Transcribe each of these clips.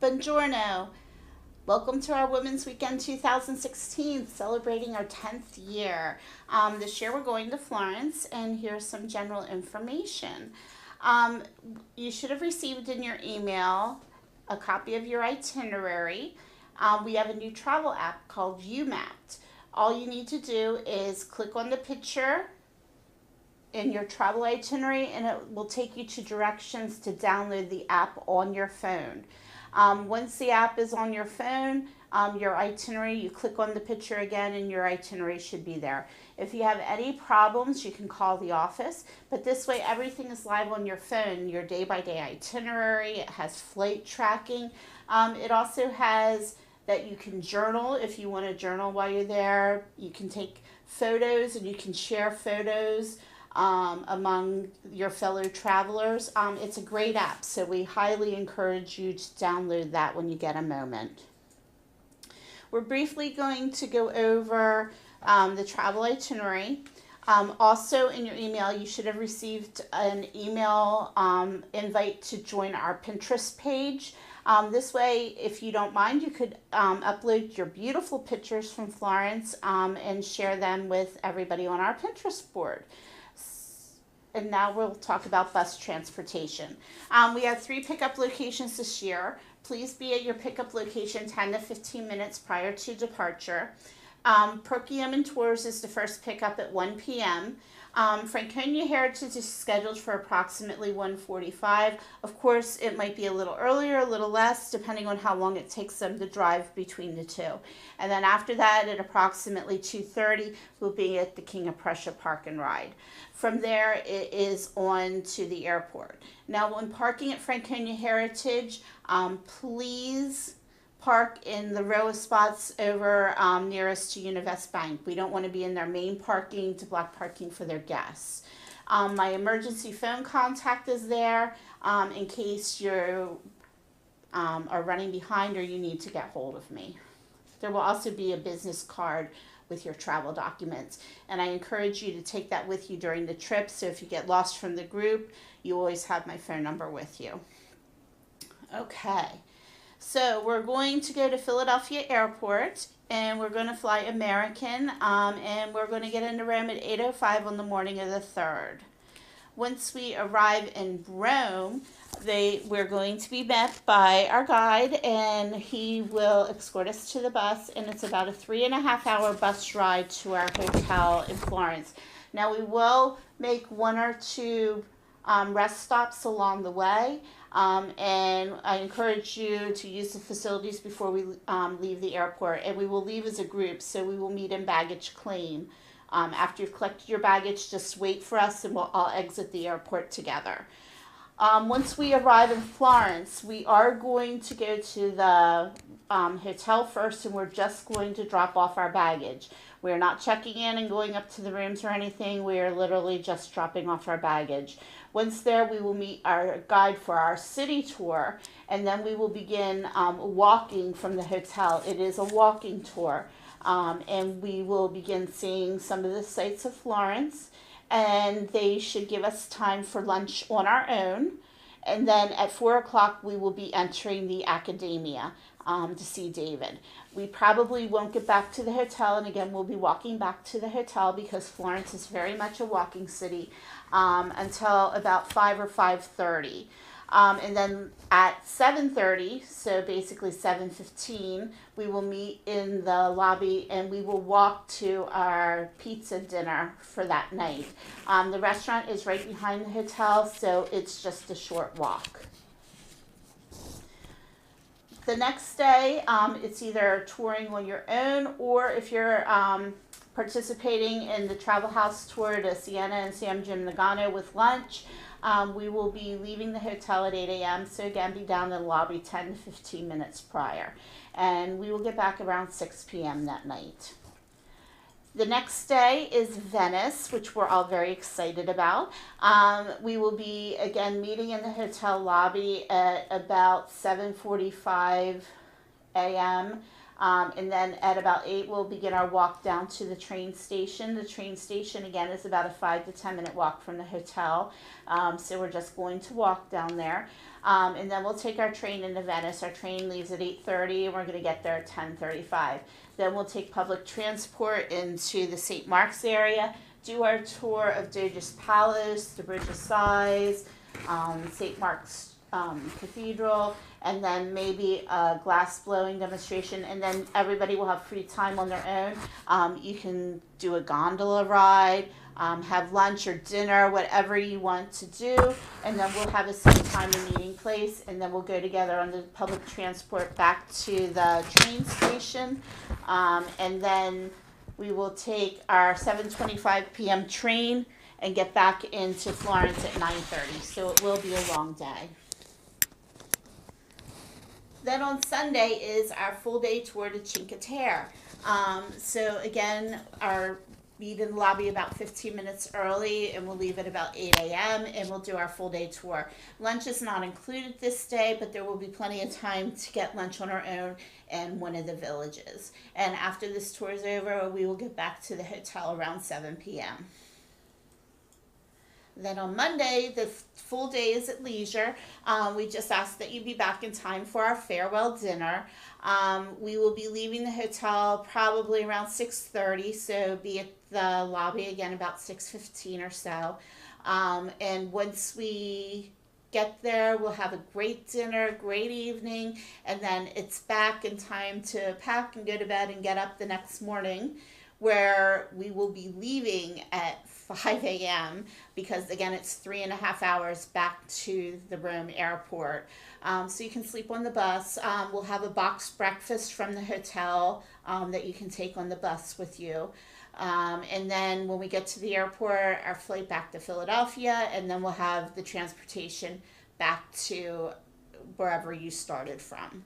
Buongiorno. Welcome to our Women's Weekend 2016, celebrating our 10th year. This year we're going to Florence, and here's some general information. You should have received in your email a copy of your itinerary. We have a new travel app called UMapped. All you need to do is click on the picture in your travel itinerary, and it will take you to directions to download the app on your phone. Once the app is on your phone, your itinerary, you click on the picture again and your itinerary should be there. If you have any problems, you can call the office, but this way everything is live on your phone, your day-by-day itinerary. It has flight tracking. It also has that you can journal if you want to journal while you're there. You can take photos and you can share photos among your fellow travelers. It's a great app, so we highly encourage you to download that when you get a moment. We're briefly going to go over the travel itinerary. Also in your email, you should have received an email invite to join our Pinterest page. This way, if you don't mind, you could upload your beautiful pictures from Florence and share them with everybody on our Pinterest board. And now we'll talk about bus transportation. We have 3 pickup locations this year. Please be at your pickup location 10 to 15 minutes prior to departure. Perkium and Tours is the first pickup at 1 p.m. Franconia Heritage is scheduled for approximately 1:45. Of course, it might be a little earlier, a little less, depending on how long it takes them to drive between the two. And then after that, at approximately 2:30, we'll be at the King of Prussia Park and Ride. From there, it is on to the airport. Now, when parking at Franconia Heritage, please park in the row of spots over nearest to Univest Bank. We don't want to be in their main parking to block parking for their guests. My emergency phone contact is there in case you are running behind or you need to get hold of me. There will also be a business card with your travel documents, and I encourage you to take that with you during the trip, so if you get lost from the group, you always have my phone number with you. Okay. So we're going to go to Philadelphia Airport, and we're going to fly American, and we're going to get into Rome at 8:05 on the morning of the 3rd. Once we arrive in Rome, we're going to be met by our guide, and he will escort us to the bus, and it's about a 3.5-hour bus ride to our hotel in Florence. Now, we will make 1 or 2 rest stops along the way. And I encourage you to use the facilities before we leave the airport. And we will leave as a group, so we will meet in baggage claim. After you've collected your baggage, just wait for us and we'll all exit the airport together. Once we arrive in Florence, we are going to go to the hotel first, and we're just going to drop off our baggage. We're not checking in and going up to the rooms or anything. We are literally just dropping off our baggage. Once there, we will meet our guide for our city tour, and then we will begin walking from the hotel. It is a walking tour, and we will begin seeing some of the sights of Florence, and they should give us time for lunch on our own. And then at 4 o'clock, we will be entering the Academia to see David. We probably won't get back to the hotel, and again, we'll be walking back to the hotel because Florence is very much a walking city until about 5 or 5:30. And then at 7:30, so basically 7:15, we will meet in the lobby and we will walk to our pizza dinner for that night. The restaurant is right behind the hotel, so it's just a short walk. The next day, it's either touring on your own, or if you're participating in the Travel House tour to Siena and San Gimignano with lunch, we will be leaving the hotel at 8 a.m. So again, be down in the lobby 10 to 15 minutes prior. And we will get back around 6 p.m. that night. The next day is Venice, which we're all very excited about. We will be, again, meeting in the hotel lobby at about 7:45 a.m. And then at about 8, we'll begin our walk down to the train station. The train station, again, is about a 5 to 10 minute walk from the hotel. So we're just going to walk down there. And then we'll take our train into Venice. Our train leaves at 8:30, and we're going to get there at 10:35. Then we'll take public transport into the St. Mark's area, do our tour of Doge's Palace, the Bridge of Sighs, St. Mark's Cathedral, and then maybe a glass blowing demonstration, and then everybody will have free time on their own. You can do a gondola ride, have lunch or dinner, whatever you want to do, and then we'll have a set time and meeting place, and then we'll go together on the public transport back to the train station, and then we will take our 7:25 p.m. train and get back into Florence at 9:30, so it will be a long day. Then on Sunday is our full day tour to Cinque Terre. So again, our meet in the lobby about 15 minutes early, and we'll leave at about 8 a.m. and we'll do our full day tour. Lunch is not included this day, but there will be plenty of time to get lunch on our own in one of the villages. And after this tour is over, we will get back to the hotel around 7 p.m. Then on Monday, the full day is at leisure. We just ask that you be back in time for our farewell dinner. We will be leaving the hotel probably around 6:30, so be at the lobby again about 6:15 or so. And once we get there, we'll have a great dinner, great evening, and then it's back in time to pack and go to bed and get up the next morning, where we will be leaving at 5 a.m. because again it's 3.5 hours back to the Rome airport. So you can sleep on the bus. We'll have a boxed breakfast from the hotel that you can take on the bus with you. And then when we get to the airport, our flight back to Philadelphia, and then we'll have the transportation back to wherever you started from.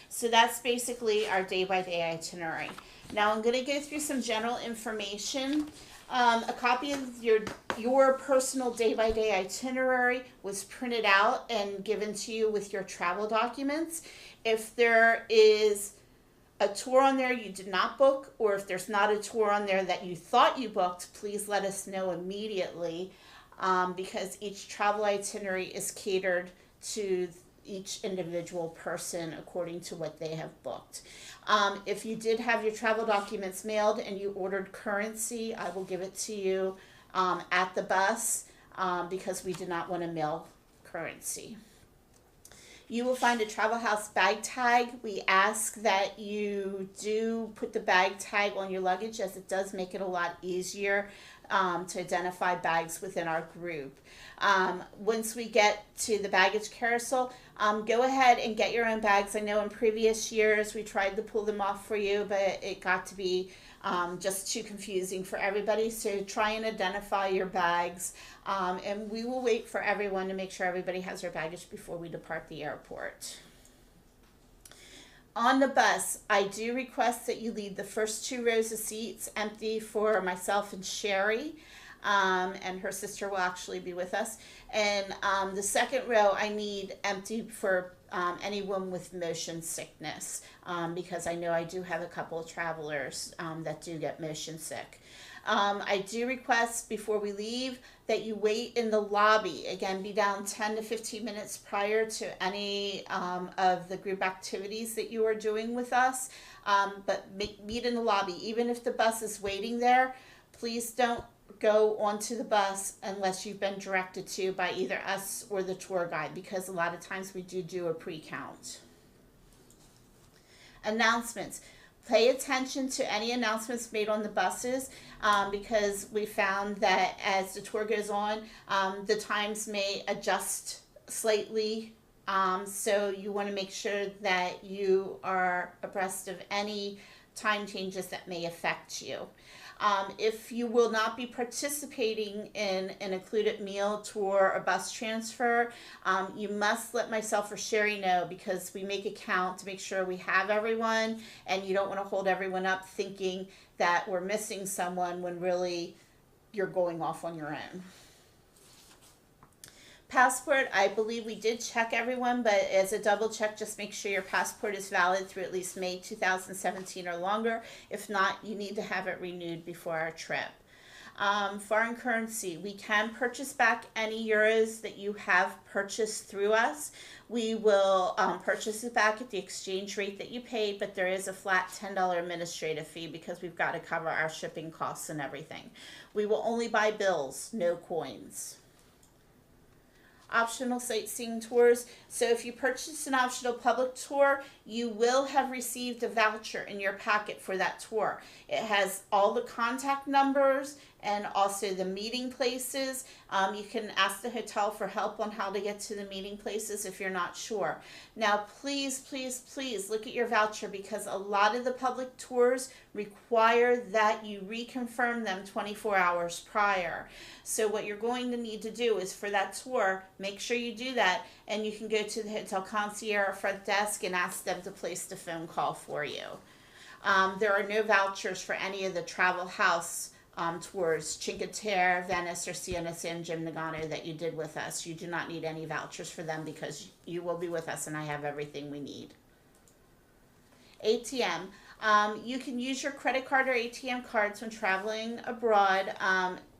So that's basically our day-by-day itinerary. Now I'm going to go through some general information. A copy of your personal day-by-day itinerary was printed out and given to you with your travel documents. If there is a tour on there you did not book, or if there's not a tour on there that you thought you booked, please let us know immediately, because each travel itinerary is catered to each individual person according to what they have booked. If you did have your travel documents mailed and you ordered currency, I will give it to you at the bus, because we did not want to mail currency. You will find a Travel House bag tag. We ask that you do put the bag tag on your luggage, as it does make it a lot easier to identify bags within our group. Once we get to the baggage carousel, go ahead and get your own bags. I know in previous years we tried to pull them off for you, but it got to be just too confusing for everybody. So try and identify your bags, and we will wait for everyone to make sure everybody has their baggage before we depart the airport. On the bus, I do request that you leave the first 2 rows of seats empty for myself and Sherry, and her sister will actually be with us. And the second row I need empty for anyone with motion sickness, because I know I do have a couple of travelers that do get motion sick. I do request before we leave that you wait in the lobby. Again, be down 10 to 15 minutes prior to any of the group activities that you are doing with us, but meet in the lobby. Even if the bus is waiting there, please don't go onto the bus unless you've been directed to by either us or the tour guide, because a lot of times we do a pre-count. Announcements. Pay attention to any announcements made on the buses, because we found that as the tour goes on, the times may adjust slightly. So you want to make sure that you are abreast of any time changes that may affect you. If you will not be participating in an included meal, tour, or bus transfer, you must let myself or Sherry know, because we make a count to make sure we have everyone, and you don't want to hold everyone up thinking that we're missing someone when really you're going off on your own. Passport, I believe we did check everyone, but as a double check, just make sure your passport is valid through at least May 2017 or longer. If not, you need to have it renewed before our trip. Foreign currency, we can purchase back any euros that you have purchased through us. We will purchase it back at the exchange rate that you paid, but there is a flat $10 administrative fee because we've got to cover our shipping costs and everything. We will only buy bills, no coins. Optional sightseeing tours. So if you purchase an optional public tour, you will have received a voucher in your packet for that tour. It has all the contact numbers and also the meeting places. You can ask the hotel for help on how to get to the meeting places if you're not sure. Now, please, please, please look at your voucher because a lot of the public tours require that you reconfirm them 24 hours prior. So what you're going to need to do is for that tour, make sure you do that, and you can go to the hotel concierge or front desk and ask them to place the phone call for you. There are no vouchers for any of the travel house tours, Cinque Terre, Venice, or Siena San Gimignano that you did with us. You do not need any vouchers for them because you will be with us and I have everything we need. ATM. You can use your credit card or ATM cards when traveling abroad.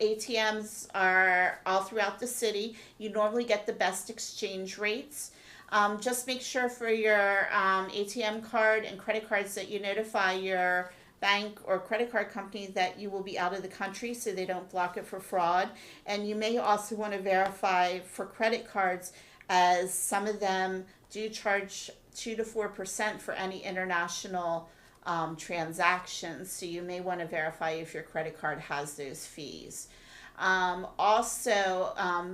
ATMs are all throughout the city. You normally get the best exchange rates. Just make sure for your ATM card and credit cards that you notify your bank or credit card company that you will be out of the country so they don't block it for fraud. And you may also want to verify for credit cards, as some of them do charge 2 to 4% for any international transactions. So you may want to verify if your credit card has those fees.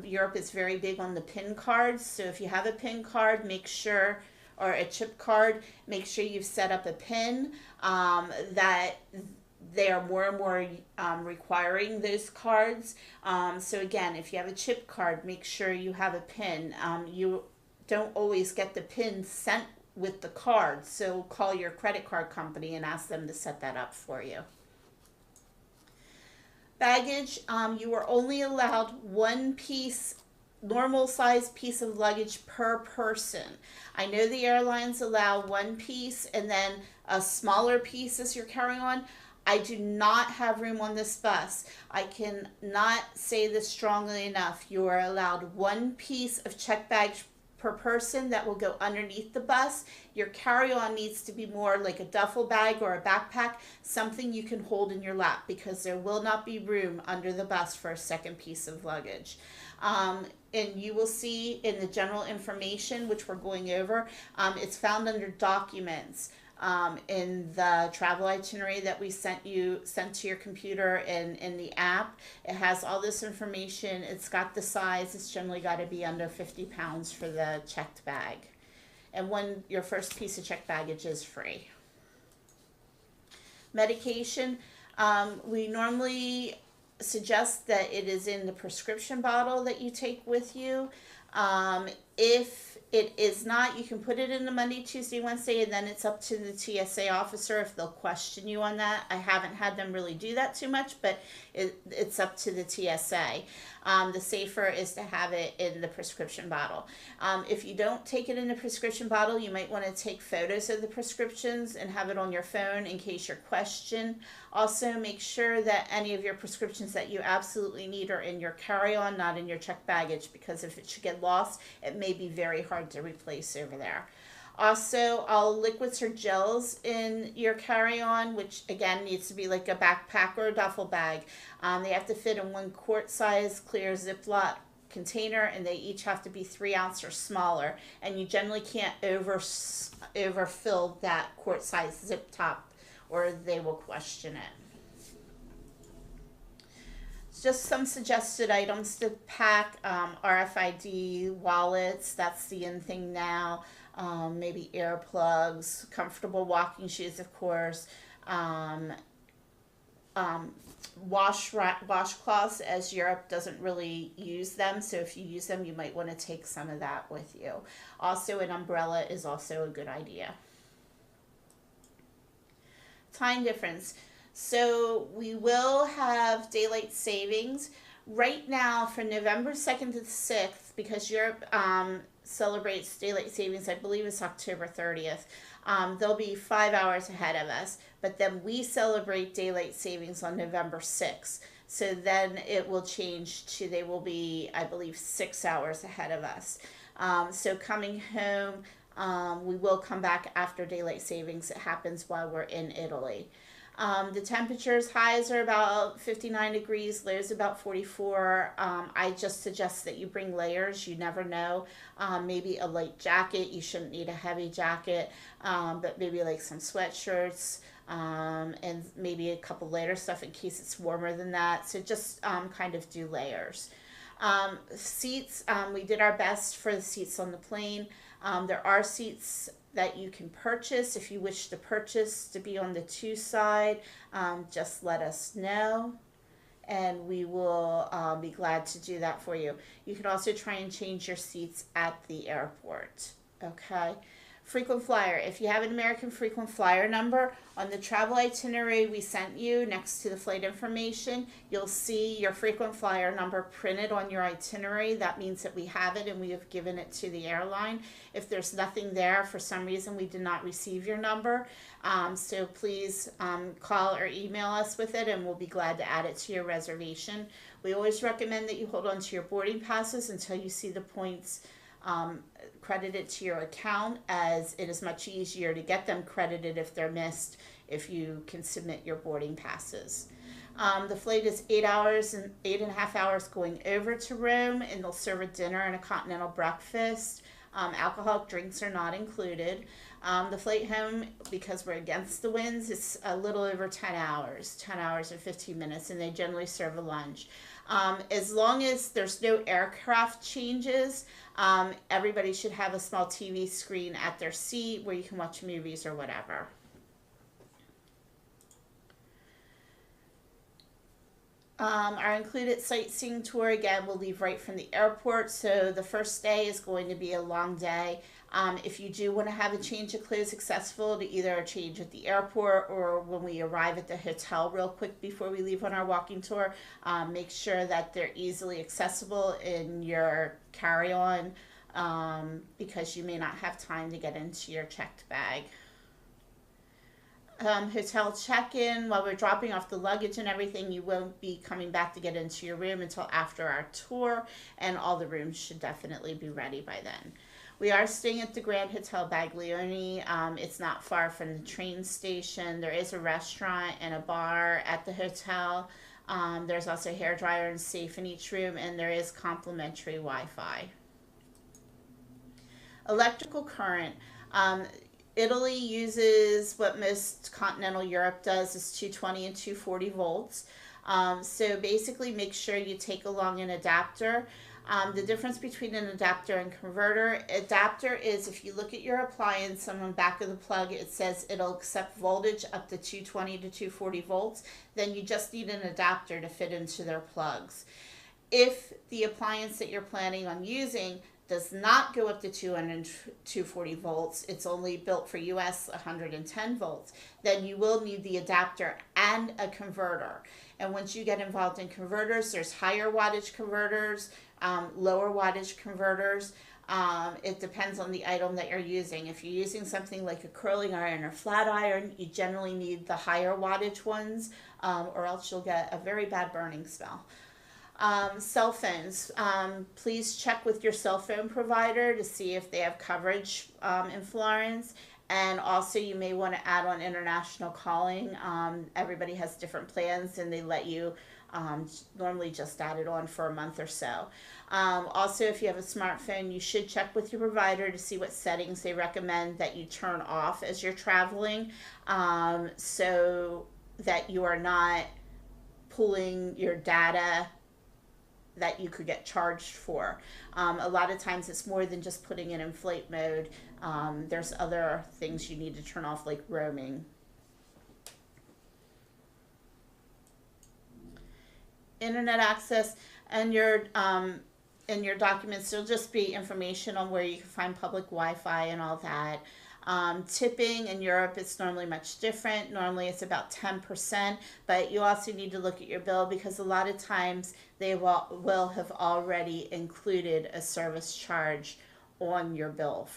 Europe is very big on the PIN cards. So if you have a PIN card, make sure, or a chip card, make sure you've set up a PIN, that they are more and more requiring those cards. So again, if you have a chip card, make sure you have a PIN. You don't always get the PIN sent with the card, so call your credit card company and ask them to set that up for you. Baggage, you are only allowed one piece, normal size piece of luggage per person. I know the airlines allow one piece and then a smaller piece as you're carrying on. I do not have room on this bus. I cannot say this strongly enough. You are allowed one piece of checked baggage per person that will go underneath the bus. Your carry-on needs to be more like a duffel bag or a backpack, something you can hold in your lap, because there will not be room under the bus for a second piece of luggage. And you will see in the general information, which we're going over, it's found under documents. In the travel itinerary that we sent to your computer and in the app. It has all this information. It's got the size. It's generally got to be under 50 pounds for the checked bag. And your first piece of checked baggage is free. Medication, we normally suggest that it is in the prescription bottle that you take with you. If it is not, you can put it in the Monday, Tuesday, Wednesday, and then it's up to the TSA officer if they'll question you on that. I haven't had them really do that too much, but it's up to the TSA. The safer is to have it in the prescription bottle. If you don't take it in the prescription bottle, you might want to take photos of the prescriptions and have it on your phone in case you're questioned. Also, make sure that any of your prescriptions that you absolutely need are in your carry-on, not in your checked baggage, because if it should get lost, it may be very hard to replace over there. Also, all liquids or gels in your carry-on, which again needs to be like a backpack or a duffel bag. They have to fit in 1 quart size clear Ziploc container, and they each have to be 3 ounce or smaller. And you generally can't overfill that quart size zip top, or they will question it. Just some suggested items to pack: RFID wallets, that's the in thing now. Maybe earplugs, comfortable walking shoes, of course. Washcloths, as Europe doesn't really use them, so if you use them, you might want to take some of that with you. Also, an umbrella is also a good idea. Time difference. So we will have daylight savings. Right now, for November 2nd to the 6th, because Europe celebrates daylight savings, I believe it's October 30th, they'll be 5 hours ahead of us. But then we celebrate daylight savings on November 6th. So then it will change to, they will be, I believe, 6 hours ahead of us. So coming home, we will come back after daylight savings. It happens while we're in Italy. The temperatures, highs are about 59 degrees, lows about 44. I just suggest that you bring layers. You never know. Maybe a light jacket. You shouldn't need a heavy jacket, but maybe like some sweatshirts, and maybe a couple layer stuff in case it's warmer than that. So just kind of do layers. Seats, we did our best for the seats on the plane. There are seats that you can purchase. If you wish to purchase to be on the two side, just let us know and we will be glad to do that for you. You can also try and change your seats at the airport. Okay. Frequent flyer. If you have an American frequent flyer number on the travel itinerary we sent you next to the flight information, you'll see your frequent flyer number printed on your itinerary. That means that we have it and we have given it to the airline. If there's nothing there, for some reason we did not receive your number, so please call or email us with it and we'll be glad to add it to your reservation. We always recommend that you hold on to your boarding passes until you see the points credited to your account, as it is much easier to get them credited if they're missed if you can submit your boarding passes. The flight is 8 hours and 8.5 hours going over to Rome, and they'll serve a dinner and a continental breakfast. Alcoholic drinks are not included. The flight home, because we're against the winds, is a little over 10 hours, 10 hours and 15 minutes, and they generally serve a lunch. As long as there's no aircraft changes, everybody should have a small TV screen at their seat where you can watch movies or whatever. Our included sightseeing tour, again, will leave right from the airport. So the first day is going to be a long day. If you do want to have a change of clothes accessible to either a change at the airport or when we arrive at the hotel real quick before we leave on our walking tour, make sure that they're easily accessible in your carry-on, because you may not have time to get into your checked bag. Hotel check-in, while we're dropping off the luggage and everything, you won't be coming back to get into your room until after our tour, and all the rooms should definitely be ready by then. We are staying at the Grand Hotel Baglioni. It's not far from the train station. There is a restaurant and a bar at the hotel. There's also a hairdryer and safe in each room, and there is complimentary Wi-Fi. Electrical current. Italy uses what most continental Europe does, is 220 and 240 volts. So basically make sure you take along an adapter. The difference between an adapter and converter: adapter is, if you look at your appliance on the back of the plug, it says it'll accept voltage up to 220 to 240 volts. Then you just need an adapter to fit into their plugs. If the appliance that you're planning on using does not go up to 240 volts, it's only built for US 110 volts, then you will need the adapter and a converter. And once you get involved in converters, there's higher wattage converters, lower wattage converters. It depends on the item that you're using. If you're using something like a curling iron or flat iron, you generally need the higher wattage ones, or else you'll get a very bad burning smell. Cell phones. Please check with your cell phone provider to see if they have coverage in Florence. And also you may want to add on international calling. Everybody has different plans and they let you normally just add it on for a month or so. Also, if you have a smartphone, you should check with your provider to see what settings they recommend that you turn off as you're traveling, so that you are not pulling your data that you could get charged for. A lot of times it's more than just putting it in flight mode. There's other things you need to turn off, like roaming. Internet access, and your in your documents there'll just be information on where you can find public Wi-Fi and all that. Tipping in Europe is normally much different. Normally it's about 10%, but you also need to look at your bill because a lot of times they will have already included a service charge on your bill.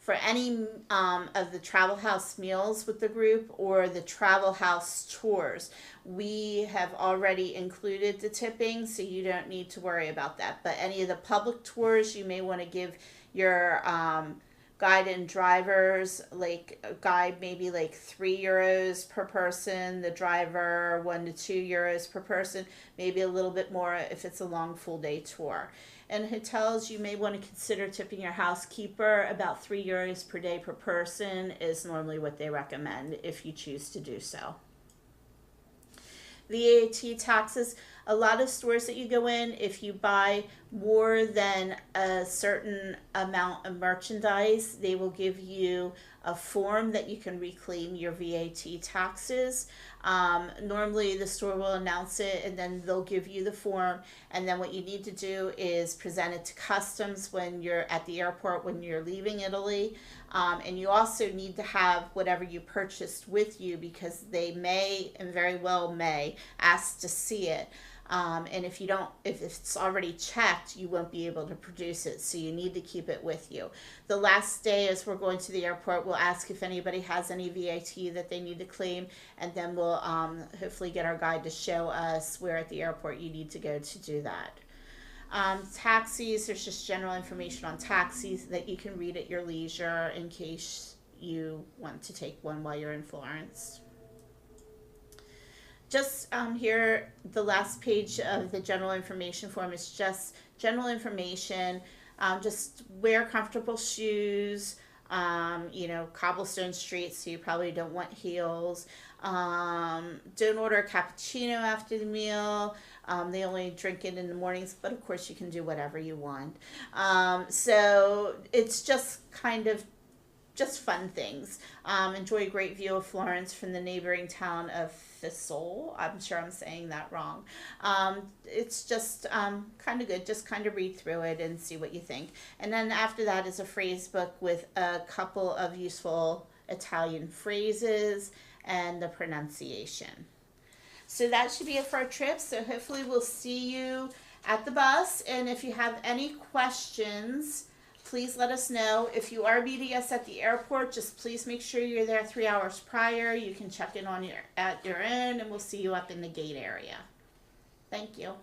For any of the Travel House meals with the group or the Travel House tours, we have already included the tipping, so you don't need to worry about that. But any of the public tours, you may want to give your guide and drivers, like a guide maybe like €3 per person, the driver €1 to €2 per person, maybe a little bit more if it's a long full day tour. And hotels, you may want to consider tipping your housekeeper. About €3 per day per person is normally what they recommend if you choose to do so. VAT taxes. A lot of stores that you go in, if you buy more than a certain amount of merchandise, they will give you a form that you can reclaim your VAT taxes. Normally the store will announce it and then they'll give you the form, and then what you need to do is present it to customs when you're at the airport when you're leaving Italy. And you also need to have whatever you purchased with you because they may and very well may ask to see it. And if it's already checked, you won't be able to produce it. So you need to keep it with you. The last day as we're going to the airport, we'll ask if anybody has any VAT that they need to claim. And then we'll hopefully get our guide to show us where at the airport you need to go to do that. Taxis, there's just general information on taxis that you can read at your leisure in case you want to take one while you're in Florence. Just here, the last page of the general information form is just general information. Just wear comfortable shoes, cobblestone streets, so you probably don't want heels. Don't order a cappuccino after the meal. They only drink it in the mornings, but of course you can do whatever you want. So it's just kind of just fun things. Enjoy a great view of Florence from the neighboring town of Thistle. I'm sure I'm saying that wrong. It's just kind of good. Just kind of read through it and see what you think. And then after that is a phrase book with a couple of useful Italian phrases and the pronunciation. So that should be it for our trip. So hopefully we'll see you at the bus. And if you have any questions, please let us know. If you are meeting us at the airport, just please make sure you're there 3 hours prior. You can check in at your own, and we'll see you up in the gate area. Thank you.